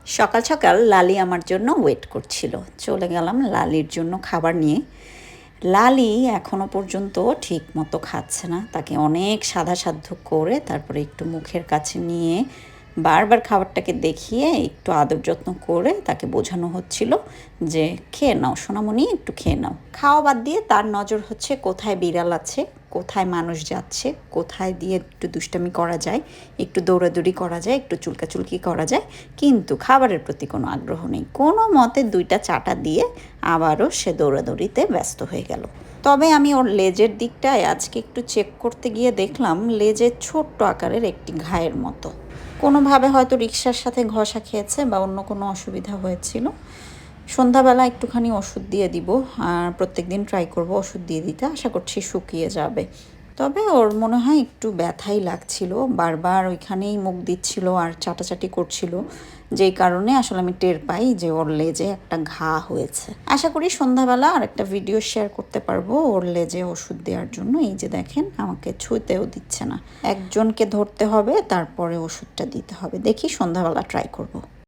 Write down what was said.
সকাল সকাল লালি আমার জন্য ওয়েট করছিল। চলে গেলাম লালির জন্য খাবার নিয়ে। লালি এখনও পর্যন্ত ঠিক মতো খাচ্ছে না। তাকে অনেক সাধ্য করে তারপরে একটু মুখের কাছে নিয়ে বারবার খাবারটাকে দেখিয়ে একটু আদর যত্ন করে তাকে বোঝানো হচ্ছিল যে খেয়ে নাও সোনামণি, একটু খেয়ে নাও। খাওয়া বাদ দিয়ে তার নজর হচ্ছে কোথায় বিড়াল আছে, কোথায় মানুষ যাচ্ছে, কোথায় দিয়ে একটু দুষ্টামি করা যায়, একটু দৌড়াদৌড়ি করা যায়, একটু চুলকাচুলকি করা যায়, কিন্তু খাবারের প্রতি কোনো আগ্রহ নেই। কোনো মতে 2টা চাটা দিয়ে আবারও সে দৌড়াদৌড়িতে ব্যস্ত হয়ে গেল। তবে আমি ওর লেজের দিকটায় আজকে একটু চেক করতে গিয়ে দেখলাম লেজে ছোট্ট আকারের একটি ঘায়ের মতো। কোনোভাবে হয়তো রিক্সার সাথে ঘষা খেয়েছে বা অন্য কোনো অসুবিধা হয়েছিল। সন্ধ্যাবেলা একটুখানি ওষুধ দিয়ে দিব, আর প্রত্যেক দিন ট্রাই করব ওষুধ দিয়ে দিতে। আশা করছি শুকিয়ে যাবে। তবে ওর মনে হয় একটু ব্যথাই লাগছিল, বারবার ওইখানেই মুখ দিচ্ছিল আর চাটাচাটি করছিল, যেই কারণে আসলে আমি টের পাই যে ওর লেজে একটা ঘা হয়েছে। আশা করি সন্ধ্যাবেলা আর একটা ভিডিও শেয়ার করতে পারবো ওর লেজে ওষুধ দেওয়ার জন্য। এই যে দেখেন, আমাকে ছুঁতেও দিচ্ছে না। একজনকে ধরতে হবে, তারপরে ওষুধটা দিতে হবে। দেখি সন্ধ্যাবেলা ট্রাই করব।